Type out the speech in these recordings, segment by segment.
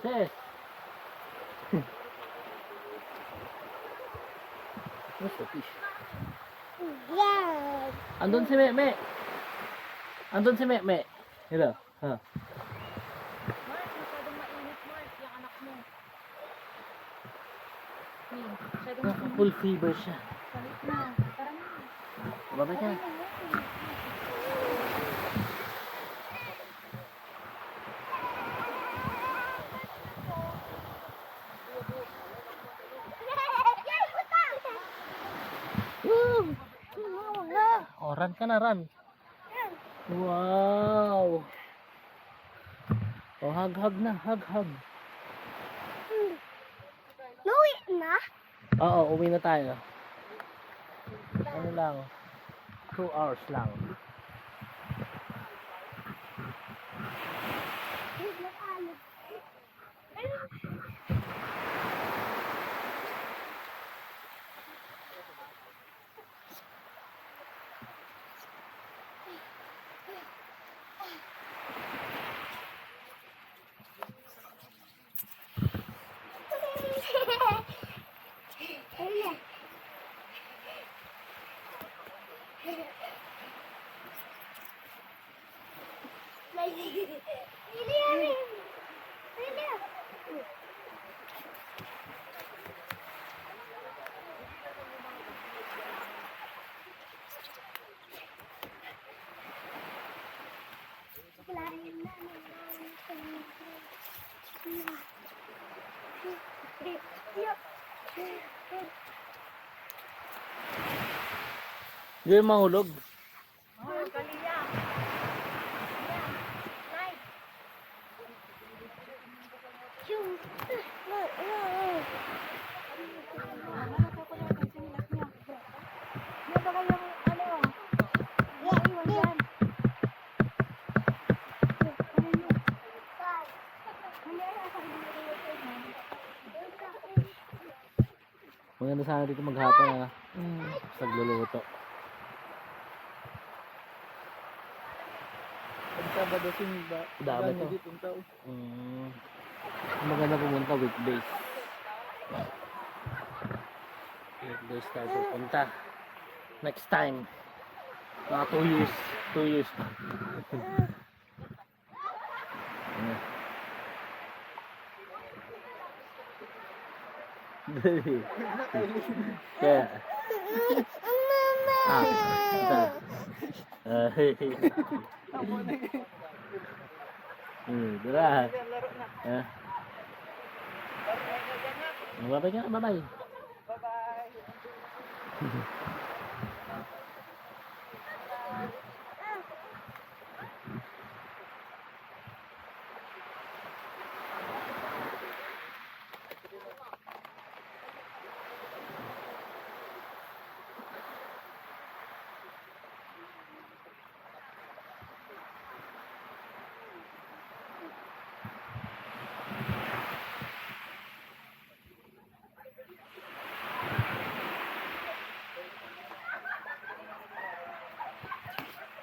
Sis. Where's the fish? Yeah. Andun si Meme. Andun si Meme. Hello. Ha. Mark, masyadong mainit, Mark. Yung anak mo. Masyadong mainit. Full fever siya. Sakit na. Tara na. Babay ka na. Woo! Oh, run ka na, run. Wow. Oh, hug na, hug. Nuwi na? Oo, uwi na tayo. Ano lang? 2 hours lang. Hindi mahulog. Oh, kaliya. Nice. Yan ba kayong ano? Iwan yan. Maganda sana dito maghapon na. Nagluluto. Ang Sabado simba. Dami to. Dito ang tao. Maganda pumunta weekdays. Weekdays tayo pupunta. Next time. Mga 2 years. 2 years pa. Kaya. Ito. Dala. Laro na. Babay ka, babay. Bye-bye.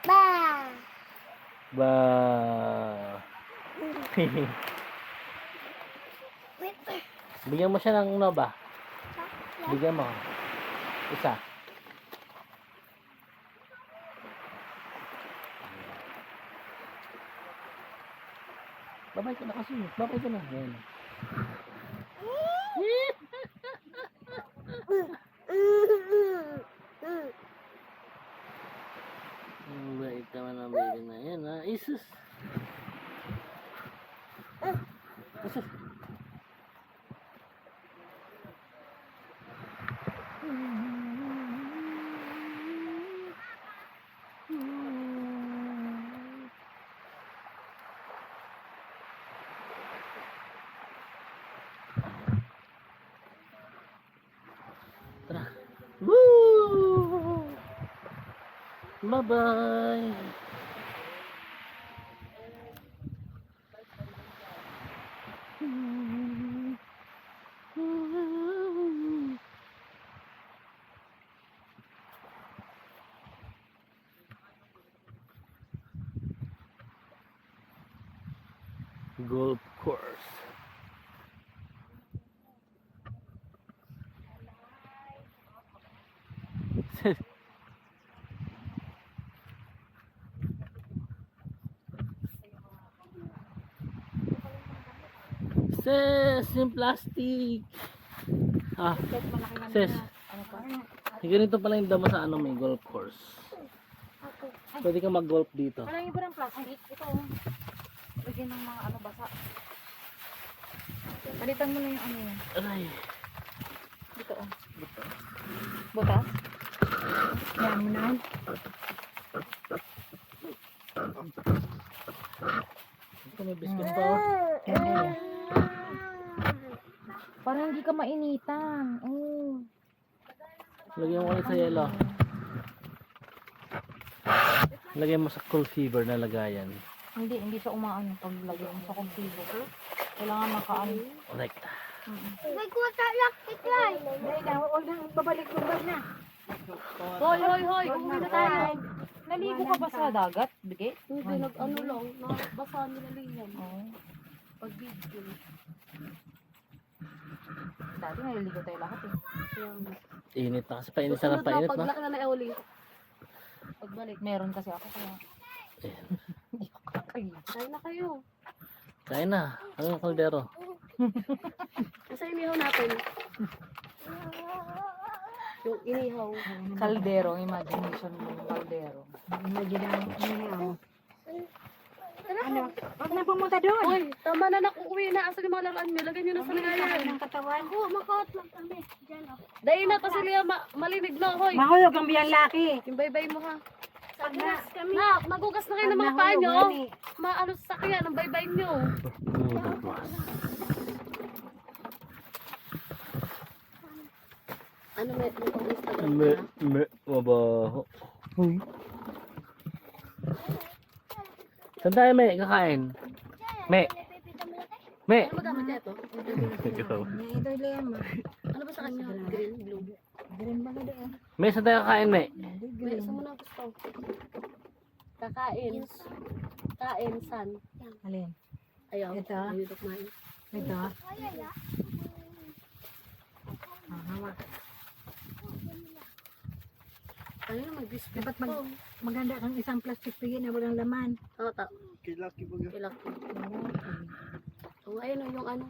Ba. Ba. Bigyan mo siya ng ano ba? Bigyan mo. Isa. Babay ka na kasi. Babay ka na. Yan. Bait naman ang baby na yan ha. Isus. Isus. Tara. Woo! Bye-bye. Golf course. Sis, yung plastic. Ah, sis. Ano pa? Ganito pala yung dama sa ano, may golf course. Pwede ka mag-golf dito. Walang iba ng plastic. Ito oh. Lagyan ng mga ano basa. Palitan mo na yung ano yun. Aray. Dito oh. Butas? Yan mo na. Ito may biscuit pa. Oh. Parang hindi ka mainitan. Oh. Lagyan mo ulit sa yelo. Lagyan mo sa cool fever na lagayan. Hindi siya umaano pag lagyan mo sa computer. Kailangan makaano. Like. May kuwata lang, ikay. Huwag na, babalik na. Hoy, umuwi na tayo. Naligo ka ba sa dagat, Bigay? Hindi, nag-ano lang. Nabasa nila liyan. Oo. Pag-video. Dati naliligo tayo lahat eh. Init na kasi painit na ng painit, no? Paglaki na na Eoli. Pagbalik. Meron kasi ako kaya. Hindi ako kakain. Kain na kayo. Kain na. Ano yung kaldero? Nasa inihaw natin. Yung inihaw. Kaldero, imagination mo yung kaldero. Ano? Huwag na pumunta doon. Uy, tama na uuwi na. Asan yung mga laruan nyo? Lagyan nyo na sa lagayan. Ng katawan. Oo, makaot lang kami. Diyan ako. Dahil na kasi Lia, malinig na. Hoy, Mahulog ang biyang laki. yung baybay mo ha. Sa glass kami. Na, magugas na kayo ng mga paa nyo. Maano sa sakyan, ang baybay nyo. Ano may Instagram na? Mabaho. Saan tayo, me? Kakain? Me? Me? Ano magamit ito? Ito lema. Ano ba sa kanya? Green, blue. Green ba na doon? Me, saan tayo kakain, me? May isa mo na gusto. Kakain. Kain, san? Alin? Ayaw. Ito? Ayaw ito kumain. Ito? Kaya. Hawak. Ano na mag-biscuit Dapat ko? maganda kang isang plastic pigil na walang laman. Oo, Kilaki baga. Kilaki. Oo, ayun o, yung ano.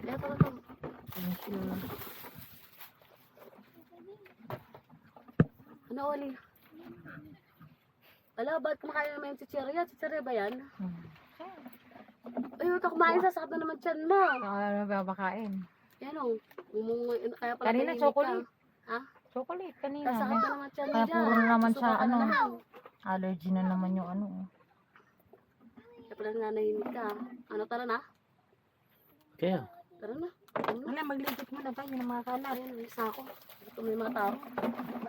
Ito, ito. Ano, Oli? Ala, ba't kumakain naman yung chichirya? Chichirya ba yan? Ayun, ito kumain sa sakit na naman tiyan mo. Ano ba bakain? Yan o. Kaya pala Kanina, tahimik ka. chocolate. Ha? Chocolate kanina. Kaya sakit na naman tiyan mo Kaya dyan. puro na naman siya, Susuka ka ano. na naman. Allergy na naman yung ano. Kaya pala nanahimik ka. Ano, tara na? Kaya. Tara na. Ano na? Wala, maglipit mo na tayo ng mga kalat. Ayun, may sako. Ito may mga tao.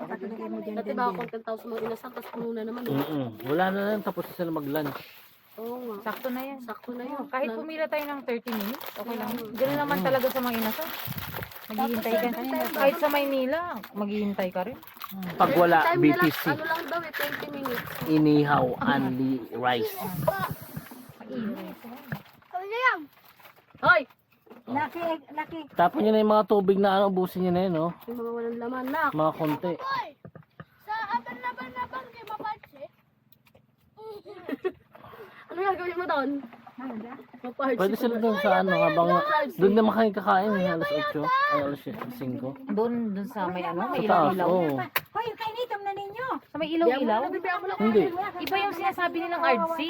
Patilagay mo dyan. Dati ba konting tao sa mga inasal, tapos puno na naman. Eh. Wala na lang, tapos na sila mag-lunch. Oo nga. Sakto na yan. Sakto na yun. Kahit pumila tayo ng 30 minutes, okay lang. Ganun naman talaga sa mga inasal. Maghihintay ka. Kahit sa Maynila, maghihintay ka rin. Pag wala, Time nila, BTC. ano lang daw eh, 20 minutes. Inihaw, only rice. Kami na yan. Hoy! Laki. Tapon nyo na yung mga tubig na ano, ubusin nyo na yun, oh. Yung mga walang laman na. Mga konti. Hoy! Sa aban-laban kay mapansin. Ano gagawin mo doon? Maparch. Pwede sila doon sa ano, habang doon naman kayo kakain, eh, alas 8, ay alas 5. Doon sa may ano, may Sa taas, ilaw-ilaw. oo. Hoy, kainitom na ninyo. Sa may ilaw-ilaw? Hindi. Iba yung sinasabi nilang artsy.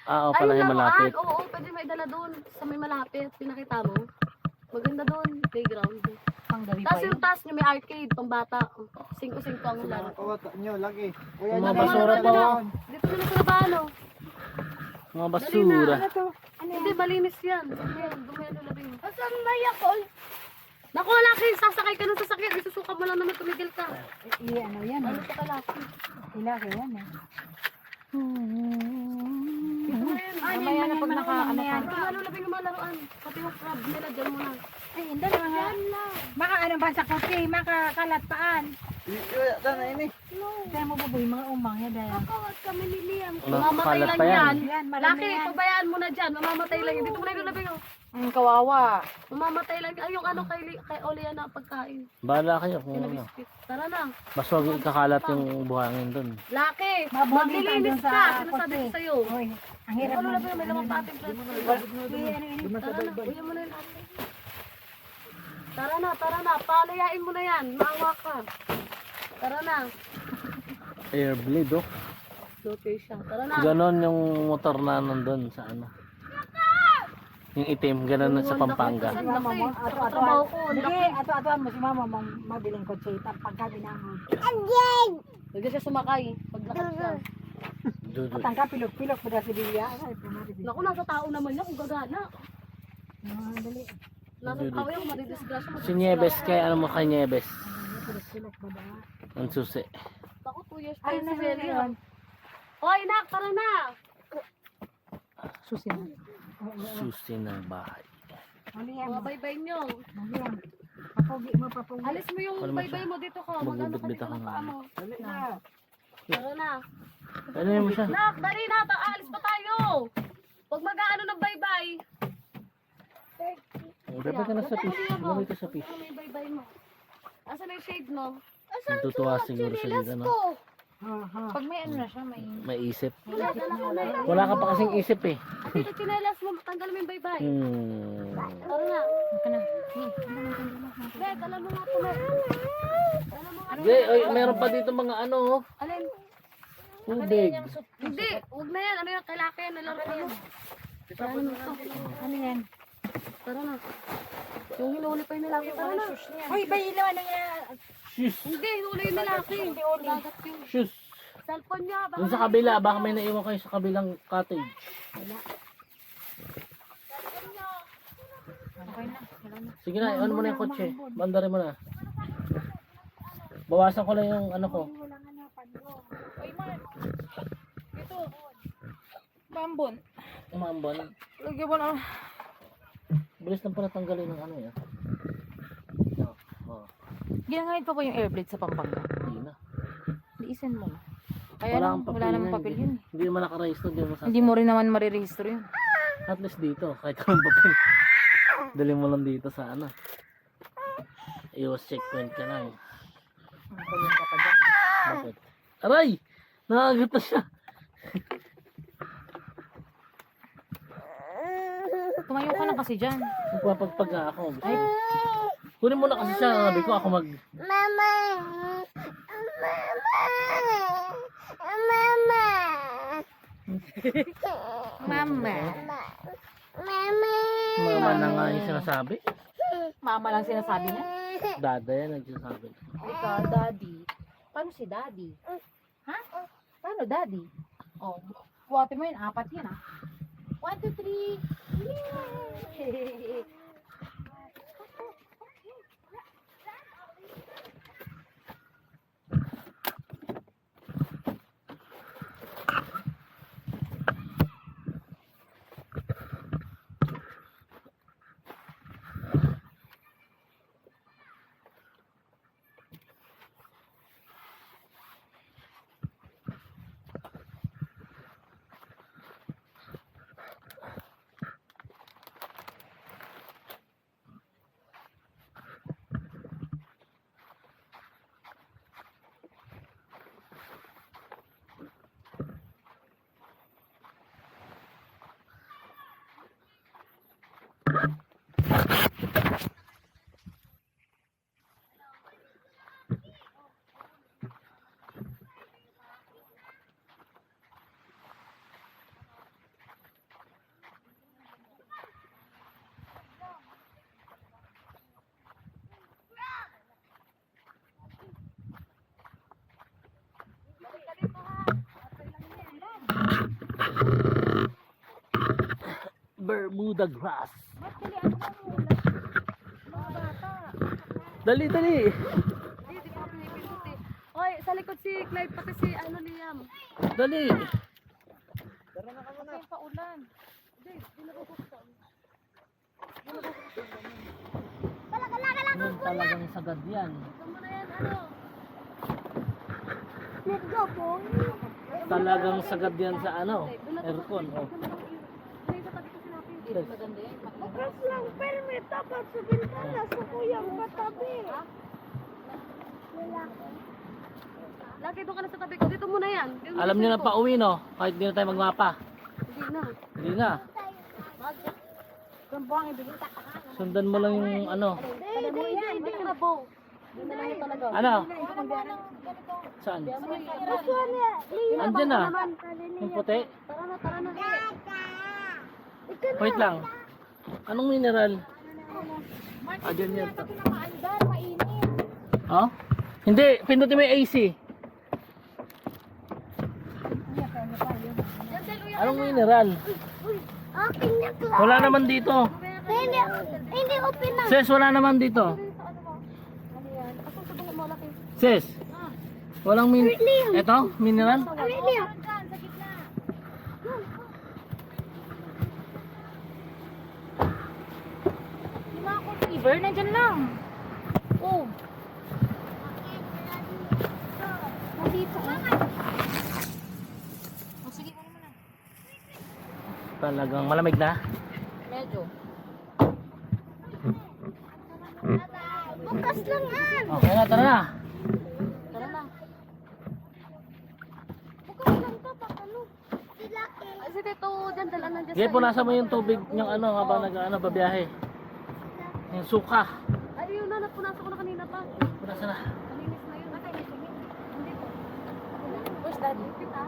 Oo, pala yung malapit. Oo, pwede may dala doon. Sa may malapit. Pinakita mo. Maganda doon. Playground. Panggabi pa Tapos yun. yung taas nyo may arcade, pang bata. 5-5 ang laro. Kawata nyo, lagi. Yung mga basura pa, oh. Dito na sa labalo. Mga basura. Hindi, malinis yan. Ayan, dumelo labing. Asan ba yakol? Naku, laki, sasakay ka ng sasakyan. Isusuka mo lang naman, tumigil ka. Ano yan? Ano pa kalaki? Ilaki yan eh. Mamaya na pag naka ano ka. Dumelo labing yung mga laruan. Pati yung crab nila, dyan mo na. Ay, hindi naman. Maka ano ba sa kote, makakalat paan. Iyo, dan na ini. No. Kaya mo baboy, mga umang yan dahil. Kakawat kami ni Liam. Mamamatay Kalat lang pa yan. yan. Yan, marami Laki, yan. pabayaan mo na dyan. Mamamatay lang yan. Dito mo na yung labi. Kawawa. Mamamatay lang. Ay, yung ano kay Olia na pagkain. Bahala kayo kung Yung ano. biscuit. Tara na. Basta huwag ikakalat yung buhangin dun. Laki, Mabuhay maglilinis tayo sa ka. Sinasabi ko kotse. sa'yo. Hoy, ang hirap Ano mo. na ba yun? May lamang pating plastic. Tara na. Uyan mo na yung lahat. Tara na. Palayain mo na yan. Maawa ka. Tara na. Air blade oh. Okay siya. Tara na. Ganon yung motor na nandun sa ano. Yung itim, ganon na sa Pampanga. Saan Mama mo, laki? Sa ato-atuan. trabaho ko. Sige, ato-atuan mo si mama mong mabiling kotse. Pagka binangon. Huwag siya sumakay. Paglakad siya. Dudu. Atang ka, pilok-pilok mo na si Bilia. Ay, pumari din. Naku, nasa tao naman yan kung gagana. Dali. Nasa tao yan, madidisgrasya. Si Nieves, kaya ano mo kay Nieves? Pilok-pilok ba ba? Ang susi. Ako 2 years pa Ay, yun na si Belly. yun. Hoy, nak, tara na. Susi na. Susi na bahay. Mali yan. Mga baybay nyo. Mali yan. Papugi mo, papugi. Alis mo yung Wala mo baybay siya. mo dito ko. Magano ka Magbibit-bit dito ako ng nga. paa mo. Dali na. Tara na. Ano mo siya? Nak, dali na. Alis pa tayo. Huwag mag-ano ng baybay. Dapat ka na sa fish. Bumalik ka sa fish. Ano yung baybay mo? Asan na yung shade mo? Natutuwa siguro siya dito, no? Aha. Pag may ano na siya, may... Isip. Wala, dala ko na. Wala ka pa kasing isip eh. At dito chinelas mo. Tanggal mo yung baybay. Tara na. Ka na. Bek, alam mo nga ito, Bek. Alam mo nga. Hindi, oy, meron pa dito mga ano, oh. Alin? Tubig. Hindi, huwag na yan. Ano yan? Kailangan yan. Nalaro ano? Ano ito? Ano yan? Tara na. Yung hinuli pa yung nilaki. Tara na. Uy, bayi naman na yan. Shoes. Hindi, hinuli yung nilaki. Dagat yung Shoes. cellphone niya. Baka Doon sa kabila, baka may naiwan kayo sa kabilang cottage. Okay na. Wala na. Sige na, on mo na yung kotse. Bandarin mo na. Bawasan ko lang yung ano ko. Uy, man. Ito. Bambon. Umambon. Lagyan mo na. Bilis lang pala tanggalin ng ano yan. Oh, Ginagalit pa po yung airblade sa Pampanga. hindi na. Liisan mo. Kaya lang, wala namang papel yun. Hindi naman nakaregister. Hindi mo rin naman mariregister yun. At least dito, kahit anong papel. Dali mo lang dito sa ano. Iwas checkpoint ka lang. Tulong ka pa dyan. Bakit? Aray! Nakagat na siya. Tumayo ka na kasi dyan. Magpapagpag nga ako. Ay, kunin mo na kasi siya. Sabi ko ako mag... Mama! Mama! Mama. Mama! Mama na nga yung sinasabi. Mama lang sinasabi niya. Dada yan nagsasabi. Ikaw, daddy. Paano si daddy? Ha? Paano daddy? Oh, buhatin mo yun. 4 yan ah. 1, 2, 3. Bermuda grass. Dali, dali. Hindi ko pinipinduti. Hoy, sa likod si Clive pati si ano Liam. Dali. Kasi paulan. Hindi, hindi na bubuksan. Yan talagang sagad yan. Ito mo na yan, ano? Talagang sagad yan sa ano, aircon. Oh. Hindi maganda yan. Bukas lang, pero may tapat sa bintana sa kuyang katabi. Lagi doon ka na sa tabi ko. Dito muna yan. Dito muna Alam niyo sa na likod. pa uwi no, kahit di na tayo magmapa. Hindi na. Hindi na. Sundan mo lang yung ano. Hindi ka na bow. Hindi na lang talaga. Ano? Saan? Andyan na. Yung puti. Tara na, tara na. Wait lang. Anong mineral? Andyan yan. Oh? Hindi, pindutin mo yung AC. Anong mineral? Akin na class. Wala naman dito. Hindi ko pinag... Sis, wala naman dito. Sis, walang Ito, mineral? Aurelio. Yung mga receiver, nandyan lang. Oh. Nandito. Oh, sige, kunin mo na. Talagang malamig na. Medyo. Bukas lang yan. Okay na, tara na. Tara na. Bukas lang to, pakalo. Sila Kasi dito, dyan dalaan nandiyan Sige, punasan mo yung tubig yung ano habang babiyahe. Yung suka. Ay, yun na. Napunasan ko na kanina pa. Punasan na. Malinis na yun. Hindi po. Where's daddy? Kita.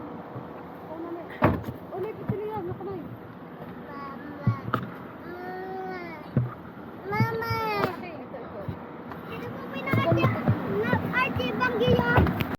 Oh, may pipili yan. Naku na yun.